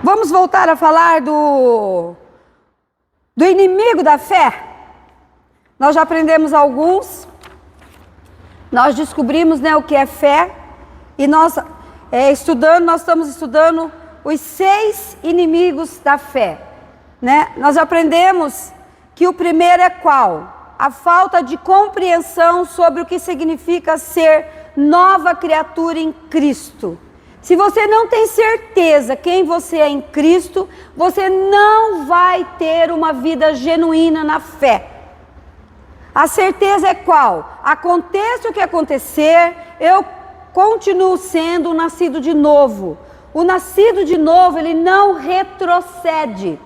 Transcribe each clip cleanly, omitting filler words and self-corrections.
Vamos voltar a falar do inimigo da fé. Nós já aprendemos alguns. Nós descobrimos, o que é fé. E nós estamos estudando os 6 inimigos da fé. Nós aprendemos que o primeiro é qual? A falta de compreensão sobre o que significa ser nova criatura em Cristo. Se você não tem certeza quem você é em Cristo, você não vai ter uma vida genuína na fé. A certeza é qual? Aconteça o que acontecer, eu continuo sendo o nascido de novo. O nascido de novo, ele não retrocede.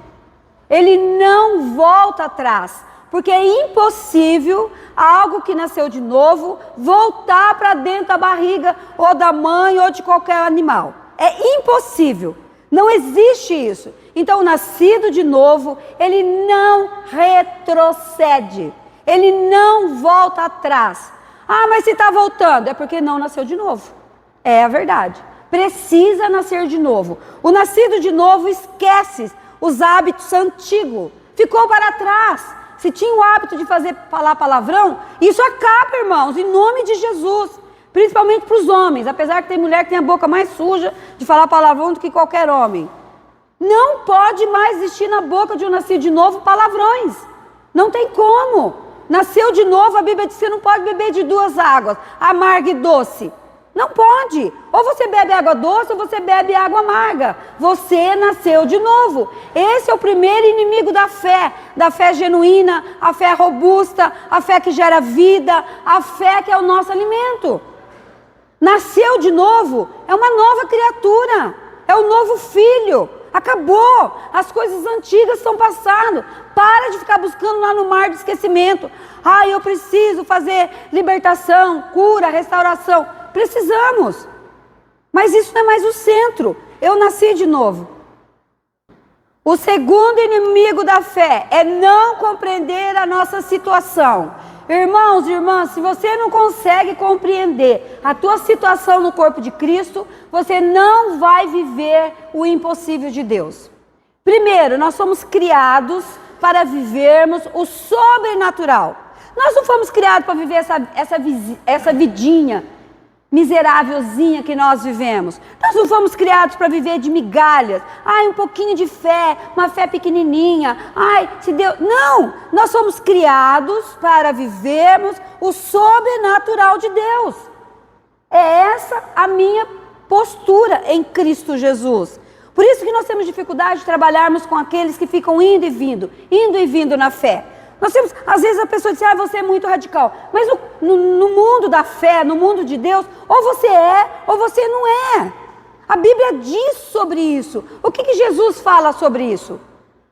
Ele não volta atrás. Porque é impossível algo que nasceu de novo voltar para dentro da barriga ou da mãe ou de qualquer animal. É impossível. Não existe isso. Então o nascido de novo, ele não retrocede. Ele não volta atrás. Ah, mas se está voltando, é porque não nasceu de novo. É a verdade. Precisa nascer de novo. O nascido de novo esquece os hábitos antigos. Ficou para trás. Se tinha o hábito de falar palavrão, isso acaba, irmãos, em nome de Jesus. Principalmente para os homens. Apesar que tem mulher que tem a boca mais suja de falar palavrão do que qualquer homem. Não pode mais existir na boca de um nascido de novo palavrões. Não tem como. Nasceu de novo, a Bíblia diz que você não pode beber de 2 águas, amarga e doce. Não pode. Ou você bebe água doce ou você bebe água amarga. Você nasceu de novo. Esse é o primeiro inimigo da fé genuína, a fé robusta, a fé que gera vida, a fé que é o nosso alimento. Nasceu de novo, é uma nova criatura, é o novo filho. Acabou, as coisas antigas estão passando. Para de ficar buscando lá no mar de esquecimento. Eu preciso fazer libertação, cura, restauração. Precisamos. Mas isso não é mais o centro. Eu nasci de novo. O segundo inimigo da fé é não compreender a nossa situação. Irmãos e irmãs, se você não consegue compreender a tua situação no corpo de Cristo, você não vai viver o impossível de Deus. Primeiro, nós somos criados para vivermos o sobrenatural. Nós não fomos criados para viver essa vidinha miserávelzinha que nós vivemos. Nós não fomos criados para viver de migalhas. Um pouquinho de fé, uma fé pequenininha. Se Deus... Não! Nós somos criados para vivermos o sobrenatural de Deus. É essa a minha postura em Cristo Jesus. Por isso que nós temos dificuldade de trabalharmos com aqueles que ficam indo e vindo na fé. Nós temos, às vezes a pessoa diz, você é muito radical. Mas no mundo da fé, no mundo de Deus, ou você é, ou você não é. A Bíblia diz sobre isso. O que Jesus fala sobre isso?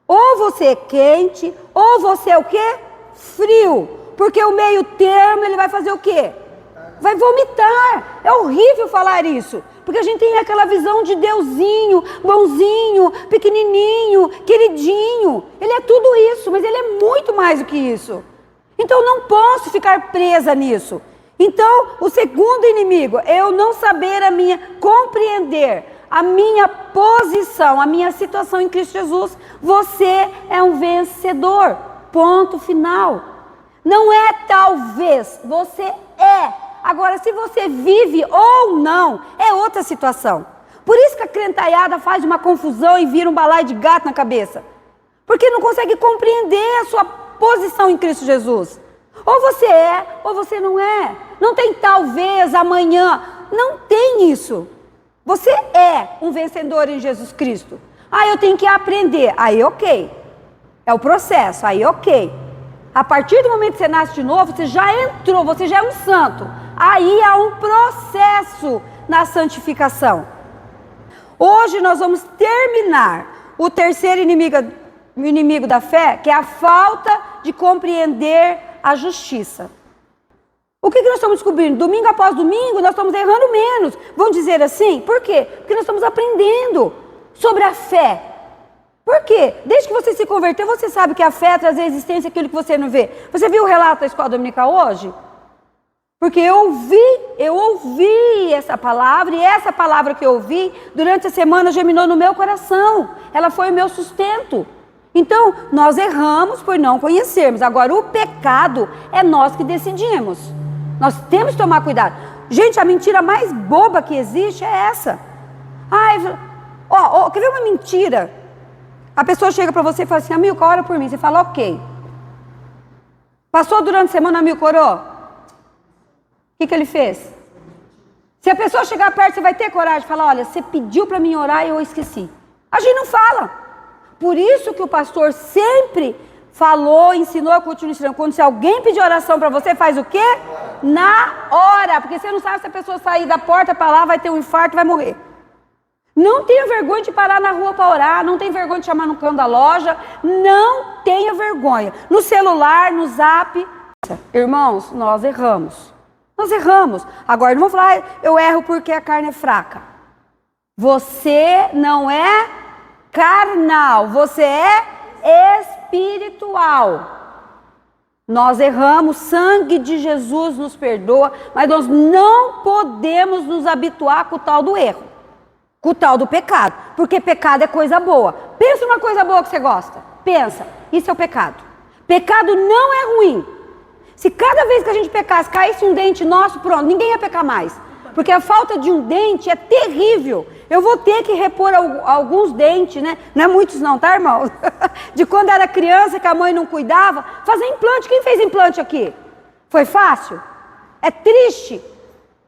Ou você é quente, ou você é o quê? Frio. Porque o meio termo, ele vai fazer o quê? Vai vomitar. É horrível falar isso. Porque a gente tem aquela visão de Deusinho, bonzinho, pequenininho, queridinho. Ele é tudo isso, mas ele é muito mais do que isso. Então eu não posso ficar presa nisso. Então o segundo inimigo é eu não saber compreender a minha posição, a minha situação em Cristo Jesus. Você é um vencedor. Ponto final. Não é talvez, você é. Agora, se você vive ou não, é outra situação. Por isso que a crentaiada faz uma confusão e vira um balaio de gato na cabeça. Porque não consegue compreender a sua posição em Cristo Jesus. Ou você é, ou você não é. Não tem talvez amanhã. Não tem isso. Você é um vencedor em Jesus Cristo. Eu tenho que aprender. Aí, ok. É o processo. Aí, ok. A partir do momento que você nasce de novo, você já entrou, você já é um santo. Aí há um processo na santificação. Hoje nós vamos terminar o terceiro inimigo da fé, que é a falta de compreender a justiça. O que nós estamos descobrindo? Domingo após domingo nós estamos errando menos. Vamos dizer assim? Por quê? Porque nós estamos aprendendo sobre a fé. Por quê? Desde que você se converteu, você sabe que a fé traz à existência aquilo que você não vê. Você viu o relato da escola dominical hoje? Porque eu ouvi essa palavra, e essa palavra que eu ouvi, durante a semana germinou no meu coração. Ela foi o meu sustento. Então, nós erramos por não conhecermos. Agora, o pecado é nós que decidimos. Nós temos que tomar cuidado. Gente, a mentira mais boba que existe é essa. Quer ver uma mentira? A pessoa chega para você e fala assim, Amilcar, ora por mim. Você fala, ok. Passou durante a semana, Amilcar orou. O que ele fez? Se a pessoa chegar perto, você vai ter coragem de falar, olha, você pediu para mim orar e eu esqueci. A gente não fala. Por isso que o pastor sempre falou, ensinou, continua ensinando. Quando se alguém pedir oração para você, faz o quê? Na hora. Porque você não sabe se a pessoa sair da porta para lá, vai ter um infarto e vai morrer. Não tenha vergonha de parar na rua para orar. Não tenha vergonha de chamar no canto da loja. Não tenha vergonha. No celular, no zap. Irmãos, nós erramos. Nós erramos. Agora não vamos falar, eu erro porque a carne é fraca. Você não é carnal, você é espiritual. Nós erramos, sangue de Jesus nos perdoa, mas nós não podemos nos habituar com o tal do erro, com o tal do pecado, porque pecado é coisa boa. Pensa numa coisa boa que você gosta, pensa, isso é o pecado. Pecado não é ruim. Se cada vez que a gente pecasse, caísse um dente nosso, pronto, ninguém ia pecar mais. Porque a falta de um dente é terrível. Eu vou ter que repor alguns dentes, né? Não é muitos não, tá, irmão? De quando era criança, que a mãe não cuidava. Fazer implante, quem fez implante aqui? Foi fácil? É triste.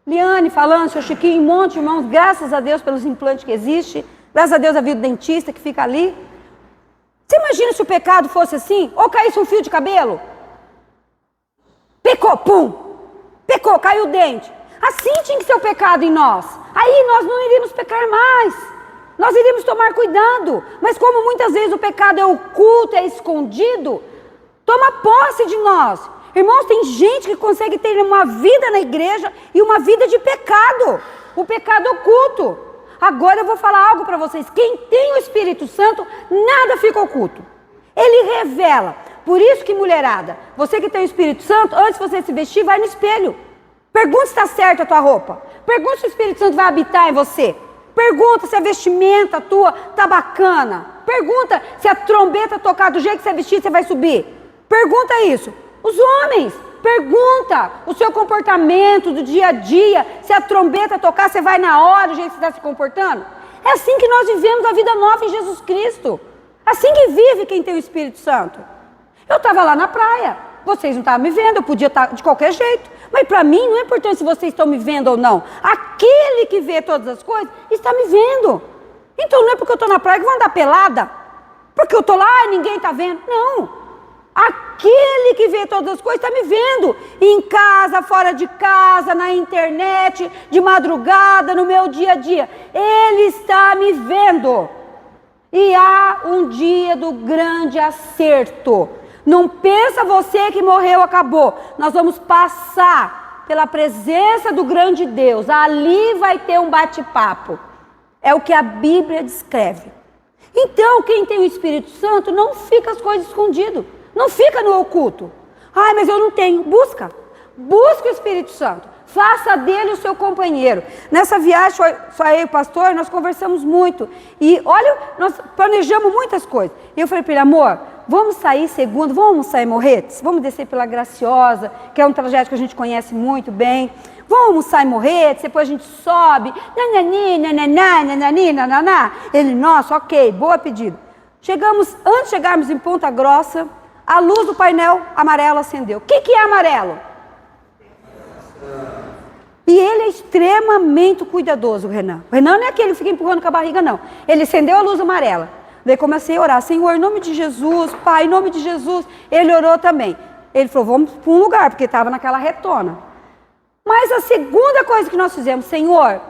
Liane falando, seu Chiquinho, um monte de irmãos, graças a Deus pelos implantes que existem. Graças a Deus a vida do dentista que fica ali. Você imagina se o pecado fosse assim? Ou caísse um fio de cabelo? Pecou, pum! Pecou, caiu o dente. Assim tinha que ser o pecado em nós. Aí nós não iríamos pecar mais. Nós iríamos tomar cuidado. Mas como muitas vezes o pecado é oculto, é escondido, toma posse de nós. Irmãos, tem gente que consegue ter uma vida na igreja e uma vida de pecado. O pecado oculto. Agora eu vou falar algo para vocês. Quem tem o Espírito Santo, nada fica oculto. Ele revela. Por isso que, mulherada, você que tem o Espírito Santo, antes de você se vestir, vai no espelho. Pergunta se está certa a tua roupa. Pergunta se o Espírito Santo vai habitar em você. Pergunta se a vestimenta tua está bacana. Pergunta se a trombeta tocar do jeito que você vestir, você vai subir. Pergunta isso. Os homens, pergunta o seu comportamento do dia a dia. Se a trombeta tocar, você vai na hora, do jeito que você está se comportando. É assim que nós vivemos a vida nova em Jesus Cristo. Assim que vive quem tem o Espírito Santo. Eu estava lá na praia, vocês não estavam me vendo, eu podia estar de qualquer jeito. Mas para mim não é importante se vocês estão me vendo ou não. Aquele que vê todas as coisas está me vendo. Então não é porque eu estou na praia que eu vou andar pelada. Porque eu estou lá e ninguém está vendo. Não. Aquele que vê todas as coisas está me vendo. Em casa, fora de casa, na internet, de madrugada, no meu dia a dia. Ele está me vendo. E há um dia do grande acerto. Não pensa você que morreu, acabou. Nós vamos passar pela presença do grande Deus. Ali vai ter um bate-papo. É o que a Bíblia descreve. Então, quem tem o Espírito Santo não fica as coisas escondidas. Não fica no oculto. Ai, mas eu não tenho. Busca. Busca o Espírito Santo. Faça dele o seu companheiro. Nessa viagem, só eu e o pastor, nós conversamos muito. E olha, nós planejamos muitas coisas. E eu falei para ele, amor, vamos sair segunda, vamos almoçar em Morretes? Vamos descer pela Graciosa, que é um trajeto que a gente conhece muito bem. Vamos almoçar em Morretes, depois a gente sobe. Ele, nossa, ok, boa pedido. Antes de chegarmos em Ponta Grossa, a luz do painel amarelo acendeu. O que é amarelo? E ele é extremamente cuidadoso, o Renan. O Renan não é aquele que fica empurrando com a barriga, não. Ele acendeu a luz amarela. Daí comecei a orar, Senhor, em nome de Jesus, Pai, em nome de Jesus. Ele orou também. Ele falou, vamos para um lugar, porque estava naquela retona. Mas a segunda coisa que nós fizemos, Senhor,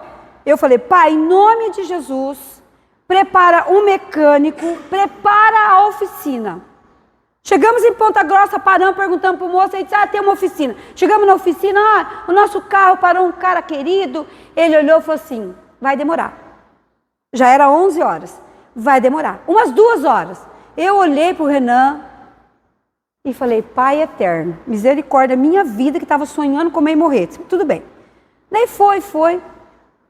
eu falei, Pai, em nome de Jesus, prepara um mecânico, prepara a oficina. Chegamos em Ponta Grossa, paramos, perguntamos para o moço, ele disse, tem uma oficina. Chegamos na oficina, o nosso carro parou um cara querido. Ele olhou e falou assim, vai demorar. Já era 11 horas, vai demorar. Umas 2 horas. Eu olhei para o Renan, E falei, Pai eterno, misericórdia, minha vida que estava sonhando comer e morrer. Tudo bem. Daí foi.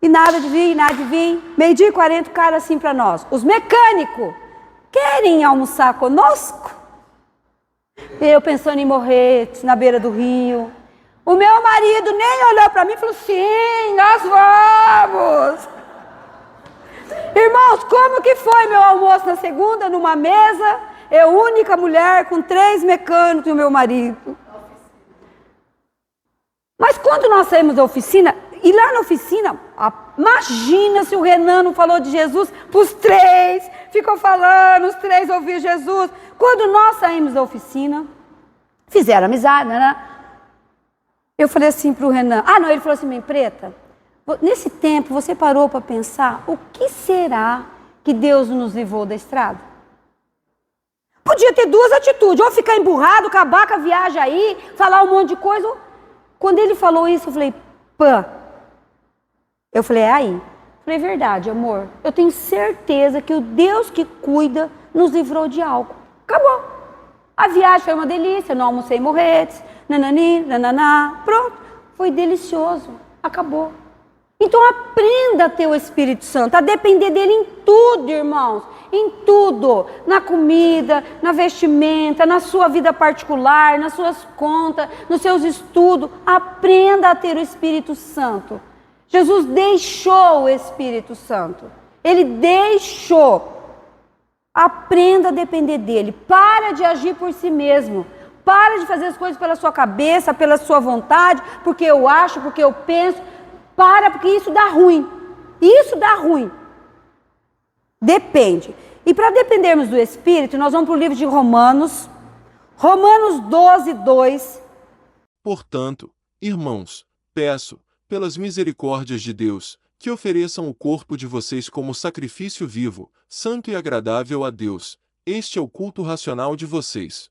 E nada de vir. 12h40, o cara assim para nós. Os mecânicos querem almoçar conosco? Eu pensando em morrer na beira do rio. O meu marido nem olhou para mim e falou, sim, nós vamos. Irmãos, como que foi meu almoço na segunda, numa mesa? Eu, única mulher, com 3 mecânicos e o meu marido. Mas quando nós saímos da oficina, e lá na oficina, imagina se o Renan não falou de Jesus para os 3, ficou falando, os 3 ouviram Jesus. Quando nós saímos da oficina, fizeram amizade, né? Eu falei assim para o Renan, não, ele falou assim, mãe preta, nesse tempo você parou para pensar, o que será que Deus nos livrou da estrada? Podia ter 2 atitudes, ou ficar emburrado, acabar com a viagem aí, falar um monte de coisa. Quando ele falou isso, eu falei, eu falei, é aí. Falei, verdade, amor, eu tenho certeza que o Deus que cuida nos livrou de algo. Acabou. A viagem foi uma delícia, não almocei morretes, nanani, nananá, pronto. Foi delicioso, acabou. Então aprenda a ter o Espírito Santo, a depender dele em tudo, irmãos. Em tudo, na comida, na vestimenta, na sua vida particular, nas suas contas, nos seus estudos. Aprenda a ter o Espírito Santo. Jesus deixou o Espírito Santo. Ele deixou. Aprenda a depender dele. Para de agir por si mesmo. Para de fazer as coisas pela sua cabeça, pela sua vontade, porque eu acho, porque eu penso. Porque isso dá ruim. Isso dá ruim. Depende. E para dependermos do Espírito, nós vamos para o livro de Romanos 12:2. Portanto, irmãos, peço, pelas misericórdias de Deus, que ofereçam o corpo de vocês como sacrifício vivo, santo e agradável a Deus. Este é o culto racional de vocês.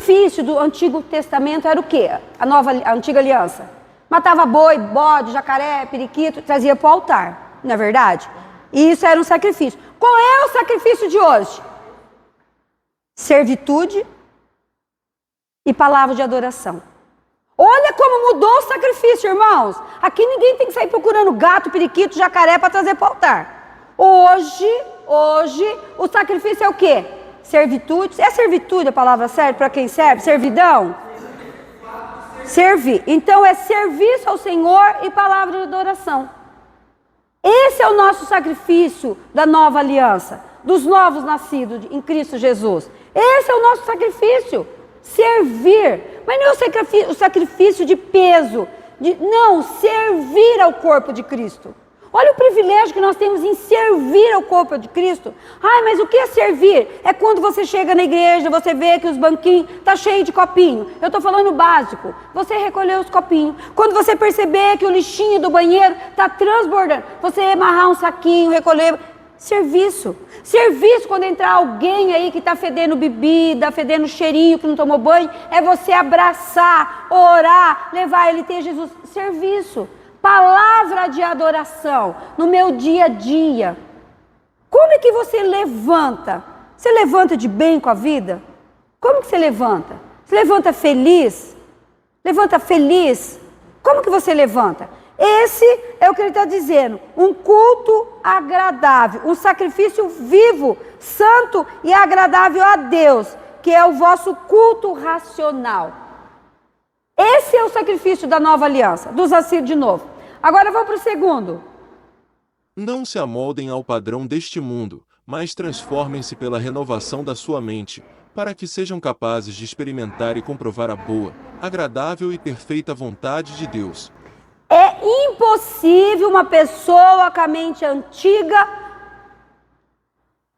O sacrifício do Antigo Testamento era o quê? A Antiga Aliança. Matava boi, bode, jacaré, periquito, trazia para o altar, não é verdade? E isso era um sacrifício. Qual é o sacrifício de hoje? Servitude e palavra de adoração. Olha como mudou o sacrifício, irmãos. Aqui ninguém tem que sair procurando gato, periquito, jacaré para trazer para o altar. Hoje, o sacrifício é o quê? Servitude. É servitude a palavra certa para quem serve? Servidão? Servir. Então é serviço ao Senhor e palavra de adoração. Esse é o nosso sacrifício da nova aliança, dos novos nascidos em Cristo Jesus. Esse é o nosso sacrifício. Servir. Mas não é o sacrifício de peso. Não, servir ao corpo de Cristo. Olha o privilégio que nós temos em servir ao corpo de Cristo. Mas o que é servir? É quando você chega na igreja, você vê que os banquinhos estão cheios de copinho. Eu estou falando básico. Você recolher os copinhos. Quando você perceber que o lixinho do banheiro está transbordando, você amarrar um saquinho, recolher. Serviço. Serviço quando entrar alguém aí que está fedendo bebida, fedendo cheirinho, que não tomou banho, é você abraçar, orar, levar ele ter Jesus. Serviço. Palavra de adoração no meu dia a dia. Como é que você levanta? Você levanta de bem com a vida? Como que você levanta? Você levanta feliz? Levanta feliz? Como que você levanta? Esse é o que ele está dizendo. Um culto agradável, um sacrifício vivo, santo e agradável a Deus, que é o vosso culto racional. Esse é o sacrifício da nova aliança, dos nascidos de novo. Agora vamos para o segundo. Não se amoldem ao padrão deste mundo, mas transformem-se pela renovação da sua mente, para que sejam capazes de experimentar e comprovar a boa, agradável e perfeita vontade de Deus. É impossível uma pessoa com a mente antiga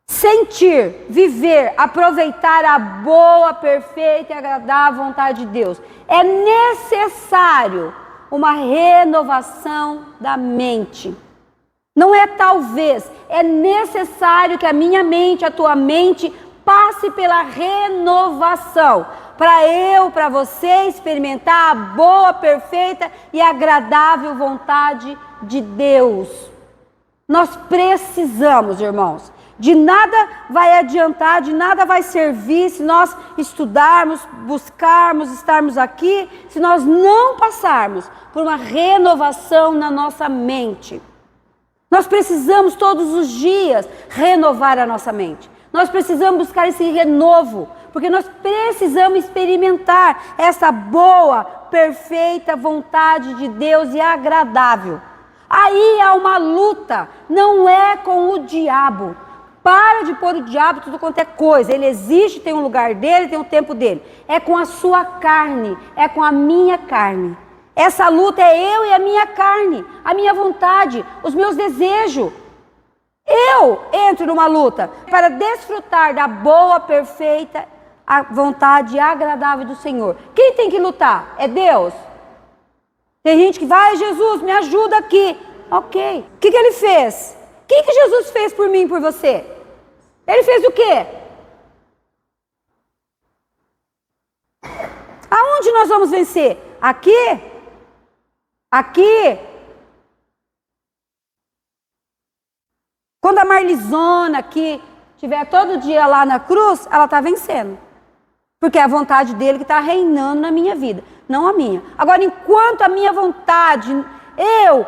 sentir, viver, aproveitar a boa, perfeita e agradável vontade de Deus. É necessário uma renovação da mente. Não é talvez, é necessário que a minha mente, a tua mente, passe pela renovação. Para você experimentar a boa, perfeita e agradável vontade de Deus. Nós precisamos, irmãos, De nada vai adiantar, de nada vai servir se nós estudarmos, buscarmos, estarmos aqui, se nós não passarmos por uma renovação na nossa mente. Nós precisamos todos os dias renovar a nossa mente. Nós precisamos buscar esse renovo, porque nós precisamos experimentar essa boa, perfeita vontade de Deus e agradável. Aí há uma luta, não é com o diabo. Para de pôr o diabo tudo quanto é coisa. Ele existe, tem um lugar dele, tem um tempo dele. É com a sua carne, é com a minha carne. Essa luta é eu e a minha carne, a minha vontade, os meus desejos. Eu entro numa luta para desfrutar da boa, perfeita a vontade agradável do Senhor. Quem tem que lutar? É Deus. Tem gente que vai, Jesus, me ajuda aqui. Ok. O que ele fez? O que Jesus fez por mim e por você? Ele fez o quê? Aonde nós vamos vencer? Aqui? Aqui? Quando a Marlisona aqui estiver todo dia lá na cruz, ela está vencendo. Porque é a vontade dele que está reinando na minha vida, não a minha. Agora, enquanto a minha vontade, eu,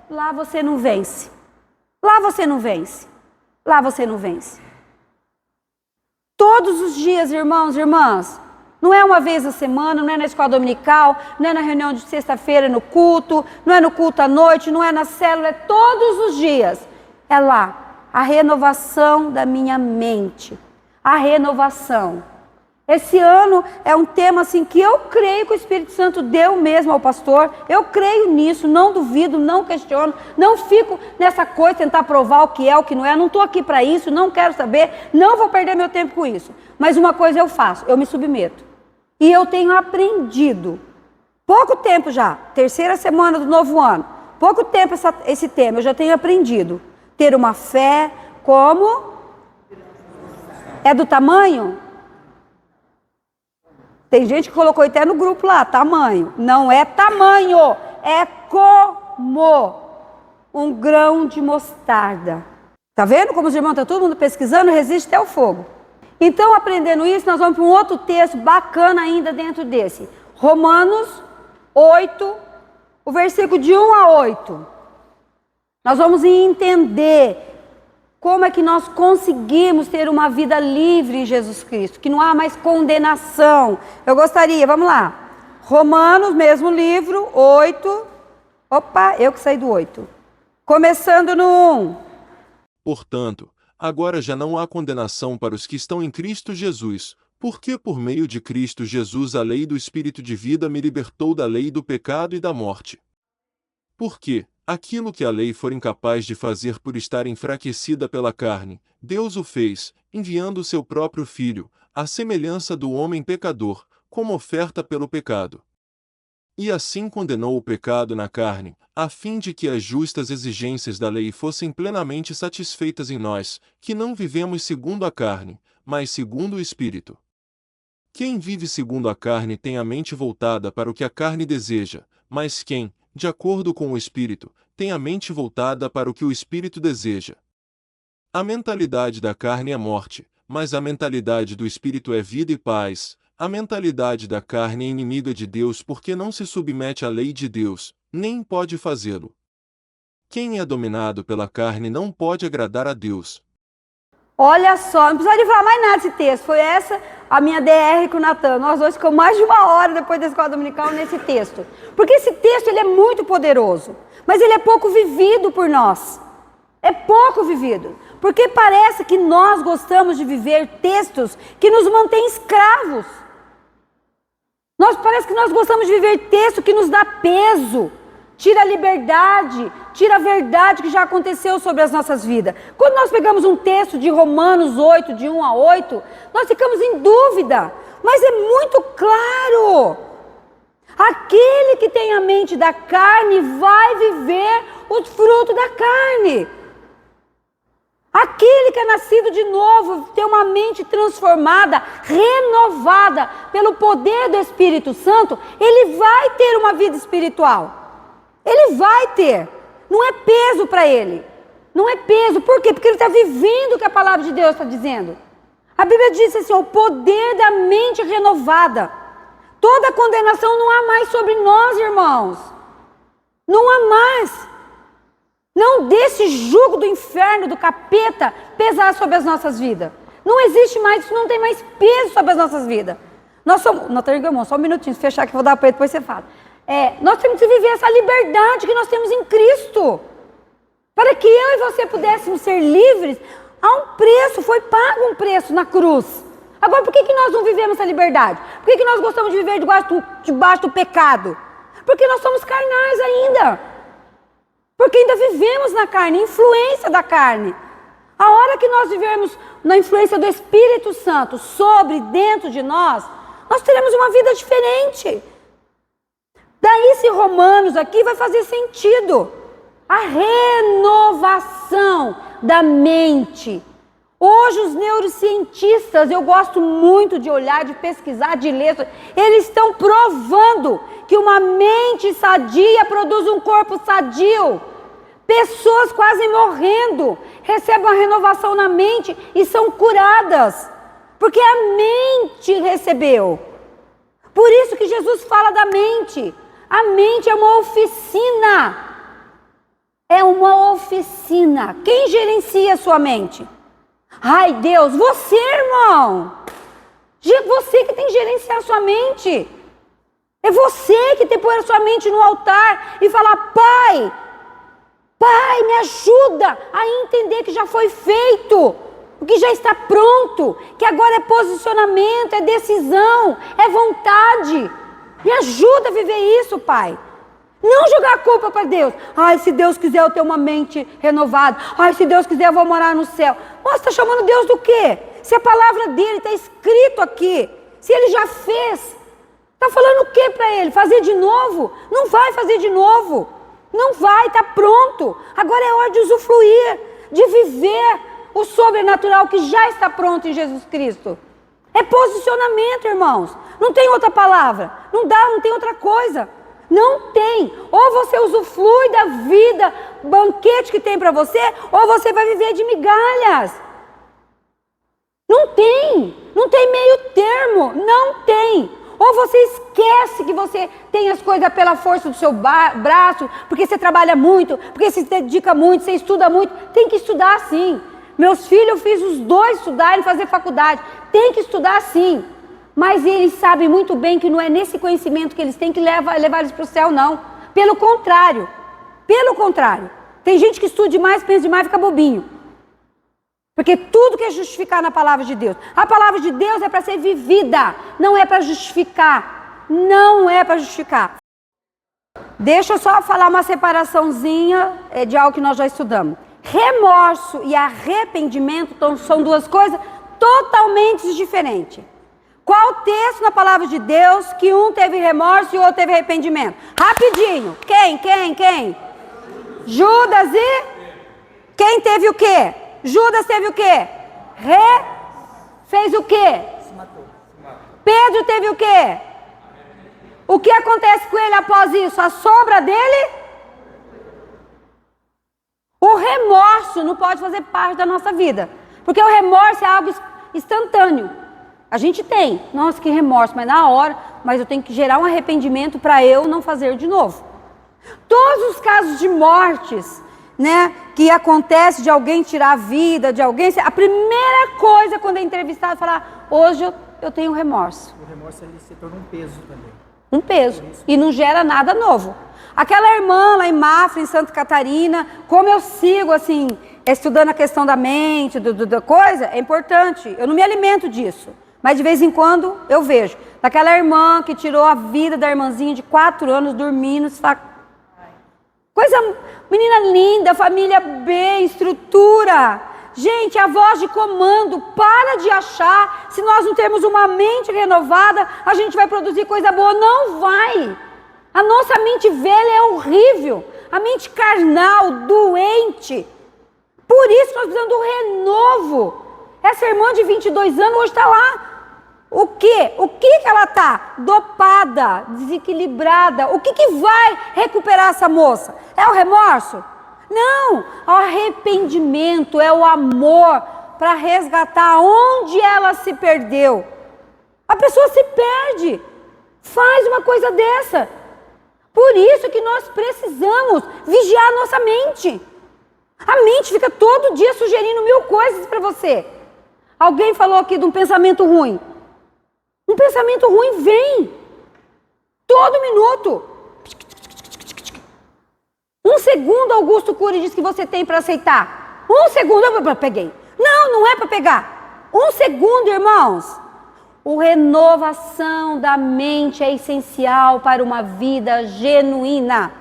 lá você não vence. Lá você não vence. Lá você não vence. Todos os dias, irmãos e irmãs, não é uma vez na semana, não é na escola dominical, não é na reunião de sexta-feira no culto, não é no culto à noite, não é na célula, é todos os dias. É lá, a renovação da minha mente. A renovação. Esse ano é um tema assim que eu creio que o Espírito Santo deu mesmo ao pastor. Eu creio nisso, não duvido, não questiono, não fico nessa coisa, tentar provar o que é, o que não é. Não estou aqui para isso, não quero saber, não vou perder meu tempo com isso. Mas uma coisa eu faço, eu me submeto. E eu tenho aprendido, pouco tempo já, terceira semana do novo ano, pouco tempo esse tema, eu já tenho aprendido. Ter uma fé como... É do tamanho? Tem gente que colocou até no grupo lá, tamanho. Não é tamanho, é como um grão de mostarda. Tá vendo como os irmãos estão todo mundo pesquisando? Resiste até o fogo. Então, aprendendo isso, nós vamos para um outro texto bacana ainda dentro desse. Romanos 8, o versículo de 1 a 8. Nós vamos entender como é que nós conseguimos ter uma vida livre em Jesus Cristo, que não há mais condenação. Eu gostaria, vamos lá. Romanos, mesmo livro, 8. Opa, eu que saí do 8. Começando no 1. Portanto, agora já não há condenação para os que estão em Cristo Jesus, porque por meio de Cristo Jesus a lei do Espírito de vida me libertou da lei do pecado e da morte. Porque aquilo que a lei for incapaz de fazer por estar enfraquecida pela carne, Deus o fez, enviando o seu próprio Filho, à semelhança do homem pecador, como oferta pelo pecado. E assim condenou o pecado na carne, a fim de que as justas exigências da lei fossem plenamente satisfeitas em nós, que não vivemos segundo a carne, mas segundo o Espírito. Quem vive segundo a carne tem a mente voltada para o que a carne deseja, mas quem, de acordo com o Espírito, tem a mente voltada para o que o Espírito deseja. A mentalidade da carne é morte, mas a mentalidade do Espírito é vida e paz. A mentalidade da carne é inimiga de Deus porque não se submete à lei de Deus, nem pode fazê-lo. Quem é dominado pela carne não pode agradar a Deus. Olha só, não precisa de falar mais nada desse texto. Foi essa a minha DR com o Natan. Nós dois ficamos mais de 1 hora depois da escola dominical nesse texto. Porque esse texto ele é muito poderoso, mas ele é pouco vivido por nós. É pouco vivido. Porque parece que nós gostamos de viver textos que nos mantêm escravos. Parece que nós gostamos de viver texto que nos dá peso. Tira a liberdade, tira a verdade que já aconteceu sobre as nossas vidas. Quando nós pegamos um texto de Romanos 8, de 1 a 8, nós ficamos em dúvida. Mas é muito claro. Aquele que tem a mente da carne vai viver os frutos da carne. Aquele que é nascido de novo, tem uma mente transformada, renovada pelo poder do Espírito Santo, ele vai ter uma vida espiritual. Ele vai ter. Não é peso para ele. Não é peso. Por quê? Porque ele está vivendo o que a palavra de Deus está dizendo. A Bíblia diz assim, o poder da mente renovada. Toda condenação não há mais sobre nós, irmãos. Não há mais. Não deixe esse jugo do inferno, do capeta, pesar sobre as nossas vidas. Não existe mais, isso não tem mais peso sobre as nossas vidas. Nós somos, não, irmão, só um minutinho, se fechar que eu vou dar para ele, depois você fala. Nós temos que viver essa liberdade que nós temos em Cristo. Para que eu e você pudéssemos ser livres, há um preço, foi pago um preço na cruz. Agora, por que nós não vivemos essa liberdade? Por que nós gostamos de viver debaixo do pecado? Porque nós somos carnais ainda. Porque ainda vivemos na carne, influência da carne. A hora que nós vivermos na influência do Espírito Santo sobre, dentro de nós teremos uma vida diferente. Daí esse Romanos aqui vai fazer sentido. A renovação da mente. Hoje os neurocientistas, eu gosto muito de olhar, de pesquisar, de ler, eles estão provando que uma mente sadia produz um corpo sadio. Pessoas quase morrendo, recebem uma renovação na mente e são curadas, porque a mente recebeu. Por isso que Jesus fala da mente. A mente é uma oficina. É uma oficina. Quem gerencia a sua mente? Ai, Deus, você, irmão. Você que tem que gerenciar a sua mente. É você que tem que pôr a sua mente no altar e falar, Pai, me ajuda a entender que já foi feito, que já está pronto, que agora é posicionamento, é decisão, é vontade. Me ajuda a viver isso, Pai. Não jogar a culpa para Deus. Ai, se Deus quiser eu ter uma mente renovada. Ai, se Deus quiser eu vou morar no céu. Você está chamando Deus do quê? Se a palavra dele está escrito aqui, se ele já fez, está falando o quê para ele? Fazer de novo? Não vai fazer de novo. Não vai, está pronto. Agora é hora de usufruir, de viver o sobrenatural que já está pronto em Jesus Cristo. É posicionamento, irmãos. Não tem outra palavra. Não tem outra coisa. Não tem. Ou você usufrui da vida, banquete que tem para você, ou você vai viver de migalhas. Não tem meio termo. Não tem. Ou você esquece que você tem as coisas pela força do seu braço, porque você trabalha muito, porque você se dedica muito, você estuda muito. Tem que estudar sim. Meus filhos, eu fiz os dois estudarem, fazer faculdade. Tem que estudar sim. Mas eles sabem muito bem que não é nesse conhecimento que eles têm que levar eles para o céu, não. Pelo contrário. Tem gente que estuda demais, pensa demais e fica bobinho. Porque tudo quer justificar na palavra de Deus. A palavra de Deus é para ser vivida, não é para justificar. Não é para justificar. Deixa eu só falar uma separaçãozinha de algo que nós já estudamos. Remorso e arrependimento são duas coisas totalmente diferentes. Qual texto na palavra de Deus que um teve remorso e o outro teve arrependimento? Rapidinho. Quem? Judas e? Quem teve o quê? Judas teve o quê? Fez o quê? Se matou. Pedro teve o quê? O que acontece com ele após isso? A sombra dele? O remorso não pode fazer parte da nossa vida. Porque o remorso é algo instantâneo. A gente tem, nossa, que remorso, mas na hora, eu tenho que gerar um arrependimento para eu não fazer de novo. Todos os casos de mortes, que acontece de alguém tirar a vida de alguém, a primeira coisa quando é entrevistado é falar, hoje eu tenho remorso. O remorso ele se torna um peso também. Um peso, e não gera nada novo. Aquela irmã lá em Mafra, em Santa Catarina, como eu sigo assim, estudando a questão da mente, da coisa, é importante, eu não me alimento disso. Mas de vez em quando eu vejo. Daquela irmã que tirou a vida da irmãzinha de 4 anos dormindo. Coisa, menina linda, família bem, estrutura. Gente, a voz de comando, para de achar. Se nós não temos uma mente renovada, a gente vai produzir coisa boa. Não vai. A nossa mente velha é horrível. A mente carnal, doente. Por isso nós precisamos do renovo. Essa irmã de 22 anos hoje está lá. O quê? O que ela está? Dopada, desequilibrada. O que vai recuperar essa moça? É o remorso? Não, o arrependimento é o amor para resgatar onde ela se perdeu. A pessoa se perde, faz uma coisa dessa. Por isso que nós precisamos vigiar a nossa mente. A mente fica todo dia sugerindo 1000 coisas para você. Alguém falou aqui de um pensamento ruim. Um pensamento ruim vem todo minuto. 1 segundo, Augusto Cury diz que você tem para aceitar. 1 segundo, eu peguei. Não é para pegar. 1 segundo, irmãos. A renovação da mente é essencial para uma vida genuína.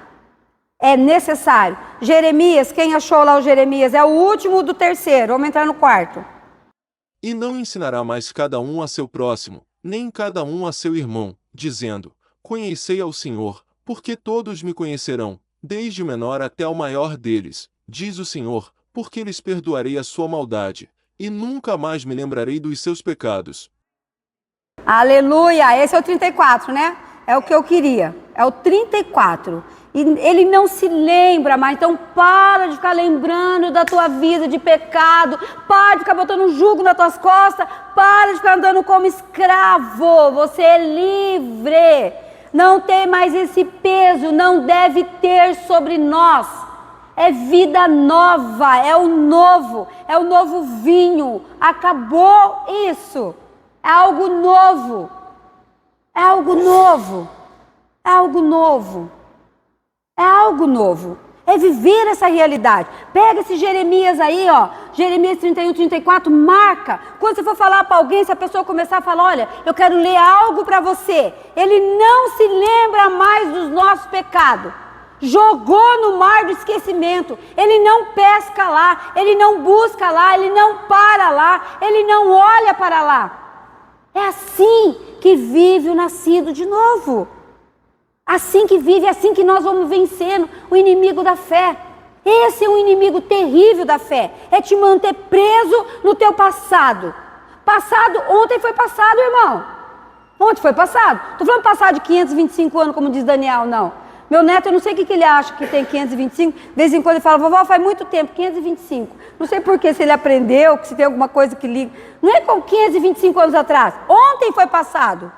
É necessário. Jeremias, quem achou lá o Jeremias? É o último do terceiro. Vamos entrar no quarto. E não ensinará mais cada um a seu próximo, nem cada um a seu irmão, dizendo: Conhecei ao Senhor, porque todos me conhecerão, desde o menor até o maior deles, diz o Senhor, porque lhes perdoarei a sua maldade, e nunca mais me lembrarei dos seus pecados. Aleluia! Esse é o 34, né? É o que eu queria. É o 34. E ele não se lembra mais. Então para de ficar lembrando da tua vida de pecado. Para de ficar botando um jugo nas tuas costas. Para de ficar andando como escravo. Você é livre. Não tem mais esse peso. Não deve ter sobre nós. É vida nova. É o novo. É o novo vinho. Acabou isso. É algo novo. É algo novo. É algo novo. É algo novo. É viver essa realidade. Pega esse Jeremias aí, ó. Jeremias 31, 34, marca. Quando você for falar para alguém, se a pessoa começar a falar, olha, eu quero ler algo para você. Ele não se lembra mais dos nossos pecados. Jogou no mar do esquecimento. Ele não pesca lá. Ele não busca lá. Ele não para lá. Ele não olha para lá. É assim que vive o nascido de novo. Assim que vive, assim que nós vamos vencendo o inimigo da fé. Esse é um inimigo terrível da fé. É te manter preso no teu passado. Passado, ontem foi passado, irmão. Ontem foi passado. Estou falando passado de 525 anos, como diz Daniel, não. Meu neto, eu não sei o que ele acha que tem 525. De vez em quando ele fala, vovó, faz muito tempo, 525. Não sei por que, se ele aprendeu, se tem alguma coisa que liga. Não é com 525 anos atrás. Ontem foi passado.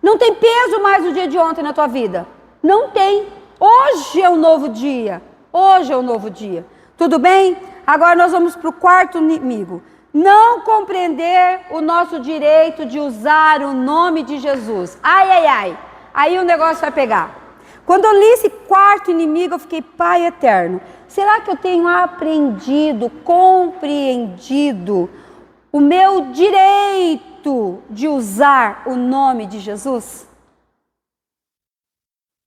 Não tem peso mais o dia de ontem na tua vida. Não tem. Hoje é um novo dia. Hoje é um novo dia. Tudo bem? Agora nós vamos para o quarto inimigo. Não compreender o nosso direito de usar o nome de Jesus. Ai, ai, ai. Aí o negócio vai pegar. Quando eu li esse quarto inimigo, eu fiquei, Pai eterno, será que eu tenho aprendido, compreendido o meu direito de usar o nome de Jesus?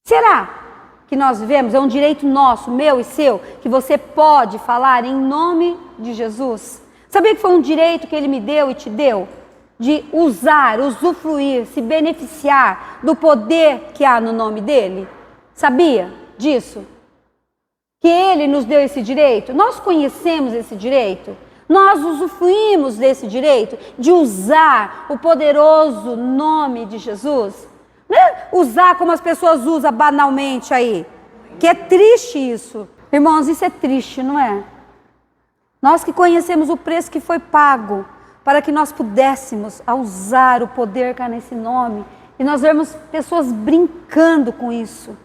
Será que nós vivemos, é um direito nosso, meu e seu, que você pode falar em nome de Jesus? Sabia que foi um direito que Ele me deu e te deu? De usar, usufruir, se beneficiar do poder que há no nome dEle? Sabia disso? Que Ele nos deu esse direito? Nós conhecemos esse direito? Nós usufruímos desse direito de usar o poderoso nome de Jesus? Não é usar como as pessoas usam banalmente aí. Que é triste isso. Irmãos, isso é triste, não é? Nós que conhecemos o preço que foi pago para que nós pudéssemos usar o poder que há nesse nome. E nós vemos pessoas brincando com isso.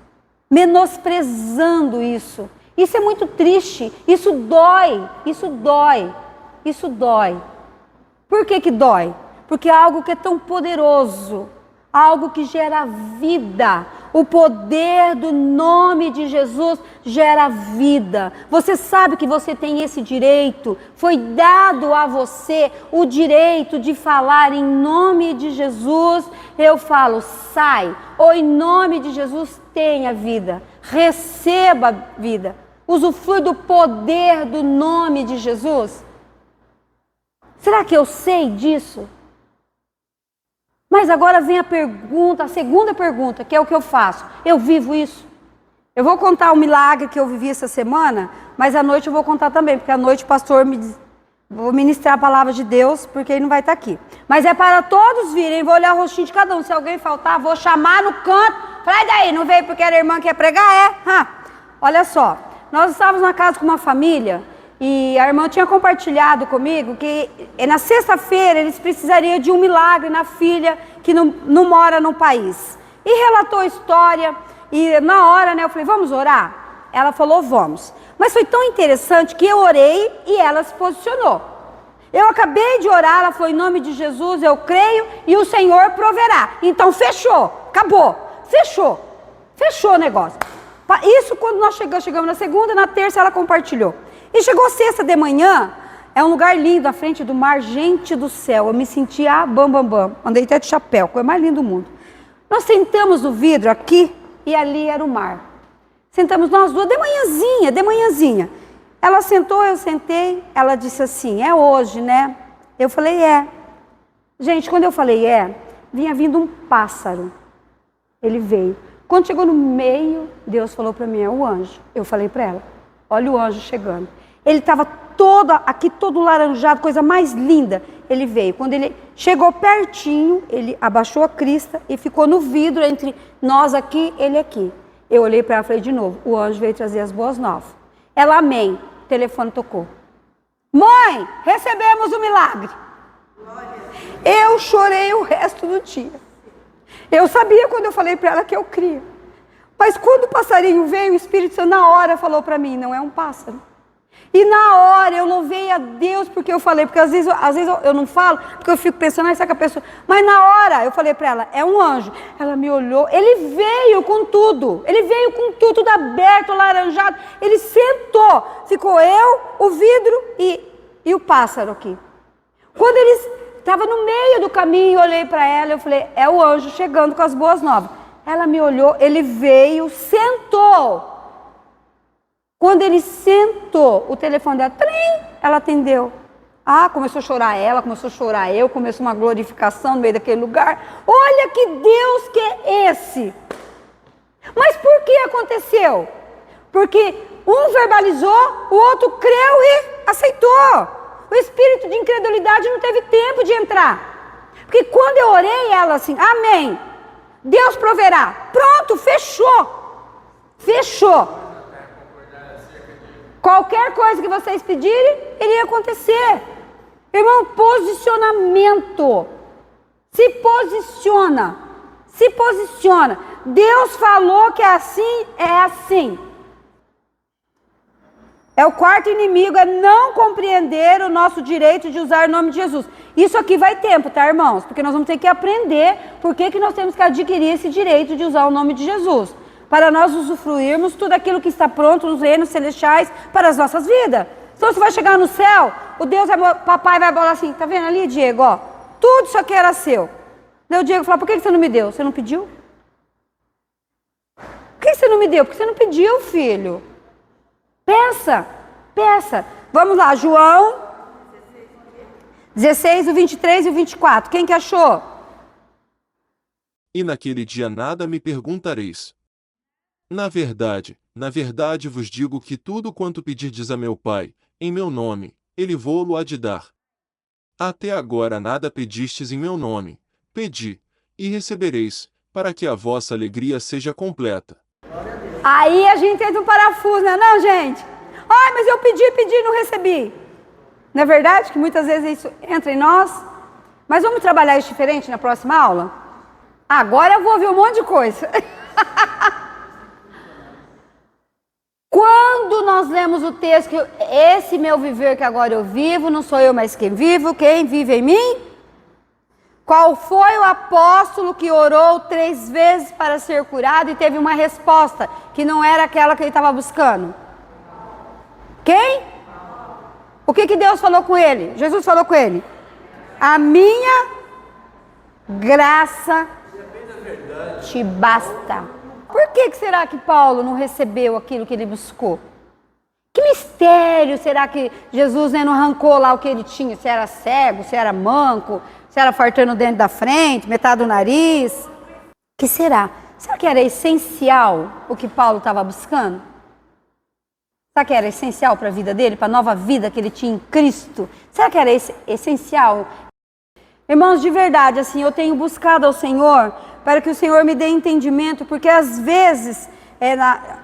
Menosprezando isso. Isso é muito triste. Isso dói. Isso dói. Isso dói. Por que que dói? Porque é algo que é tão poderoso. Algo que gera vida. O poder do nome de Jesus gera vida. Você sabe que você tem esse direito. Foi dado a você o direito de falar em nome de Jesus. Eu falo, sai. Ou em nome de Jesus, tenha vida. Receba vida. Usufrui do poder do nome de Jesus. Será que eu sei disso? Mas agora vem a pergunta, a segunda pergunta, que é o que eu faço. Eu vivo isso? Eu vou contar o milagre que eu vivi essa semana, mas à noite eu vou contar também, porque à noite o pastor vou ministrar a palavra de Deus, porque ele não vai estar aqui. Mas é para todos virem, vou olhar o rostinho de cada um. Se alguém faltar, vou chamar no canto. Fala, daí, não veio porque era a irmã que ia pregar? Olha só, nós estávamos na casa com uma família e a irmã tinha compartilhado comigo que na sexta-feira eles precisariam de um milagre na filha que não mora no país. E relatou a história e na hora, né, eu falei, vamos orar? Ela falou, vamos. Mas foi tão interessante que eu orei e ela se posicionou. Eu acabei de orar, ela falou, em nome de Jesus eu creio e o Senhor proverá. Então fechou, acabou, fechou o negócio. Isso quando nós chegamos na segunda, na terça ela compartilhou. E chegou sexta de manhã, é um lugar lindo, à frente do mar, gente do céu, eu me sentia bam. Andei até de chapéu, coisa mais linda do mundo. Nós sentamos no vidro aqui e ali era o mar. Sentamos nós duas de manhãzinha. Ela sentou, eu sentei, ela disse assim, é hoje, né? Eu falei, é. Gente, quando eu falei vinha vindo um pássaro. Ele veio. Quando chegou no meio, Deus falou para mim, é o anjo. Eu falei para ela, olha o anjo chegando. Ele estava todo laranjado, coisa mais linda. Ele veio. Quando ele chegou pertinho, ele abaixou a crista e ficou no vidro entre nós aqui, ele aqui. Eu olhei para ela e falei de novo, o anjo veio trazer as boas novas. Ela, amém. O telefone tocou. Mãe, recebemos o milagre. Eu chorei o resto do dia. Eu sabia quando eu falei para ela que eu cria. Mas quando o passarinho veio, o Espírito Santo na hora falou para mim, não é um pássaro. E na hora eu louvei a Deus porque eu falei, porque às vezes eu não falo, porque eu fico pensando, será que a pessoa... Mas na hora eu falei para ela, é um anjo. Ela me olhou, ele veio com tudo, tudo aberto, laranjado. Ele sentou, ficou eu, o vidro e o pássaro aqui. Quando ele estava no meio do caminho, eu olhei para ela, eu falei, é o anjo chegando com as boas novas. Ela me olhou, ele veio, sentou. Quando ele sentou, o telefone dela, ela atendeu. Começou a chorar ela, começou a chorar eu, começou uma glorificação no meio daquele lugar. Olha que Deus que é esse! Mas por que aconteceu? Porque um verbalizou, o outro creu e aceitou. O espírito de incredulidade não teve tempo de entrar. Porque quando eu orei, ela assim, amém, Deus proverá. Pronto, fechou. Qualquer coisa que vocês pedirem, iria acontecer. Irmão, posicionamento. Se posiciona. Deus falou que é assim. É o quarto inimigo, é não compreender o nosso direito de usar o nome de Jesus. Isso aqui vai tempo, tá, irmãos? Porque nós vamos ter que aprender por que nós temos que adquirir esse direito de usar o nome de Jesus. Para nós usufruirmos tudo aquilo que está pronto nos reinos celestiais para as nossas vidas. Então você vai chegar no céu, papai vai falar assim, tá vendo ali, Diego, ó, tudo isso aqui era seu. Daí o Diego fala, por que você não me deu? Você não pediu? Por que você não me deu? Porque você não pediu, filho. Peça. Vamos lá, João 16, o 23 e o 24. Quem que achou? E naquele dia nada me perguntareis. Na verdade vos digo que tudo quanto pedirdes a meu Pai, em meu nome, ele vô-lo há de dar. Até agora nada pedistes em meu nome. Pedi, e recebereis, para que a vossa alegria seja completa. Aí a gente entra no parafuso, não, gente? Ai, mas eu pedi e não recebi. Não é verdade que muitas vezes isso entra em nós? Mas vamos trabalhar isso diferente na próxima aula? Agora eu vou ouvir um monte de coisa. Quando nós lemos o texto, que esse meu viver que agora eu vivo, não sou eu mais quem vivo, quem vive em mim? Qual foi o apóstolo que orou 3 vezes para ser curado e teve uma resposta que não era aquela que ele estava buscando? Quem? O que Deus falou com ele? Jesus falou com ele. A minha graça te basta. Por que será que Paulo não recebeu aquilo que ele buscou? Que mistério será que Jesus não arrancou lá o que ele tinha? Se era cego, se era manco, se era fartando o dente da frente, metade do nariz. Que será? Será que era essencial o que Paulo estava buscando? Será que era essencial para a vida dele, para a nova vida que ele tinha em Cristo? Será que era essencial? Irmãos, de verdade, assim, eu tenho buscado ao Senhor para que o Senhor me dê entendimento, porque às vezes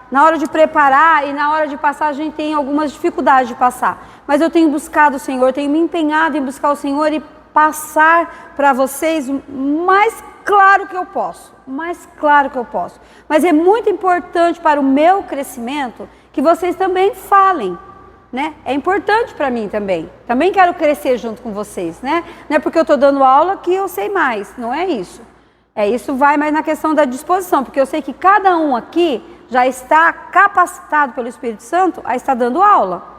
Na hora de preparar e na hora de passar, a gente tem algumas dificuldades de passar. Mas eu tenho buscado o Senhor, tenho me empenhado em buscar o Senhor e passar para vocês o mais claro que eu posso. O mais claro que eu posso. Mas é muito importante para o meu crescimento que vocês também falem. Né? É importante para mim também. Também quero crescer junto com vocês, né? Não é porque eu estou dando aula que eu sei mais, não é isso. Isso vai mais na questão da disposição, porque eu sei que cada um aqui já está capacitado pelo Espírito Santo a estar dando aula.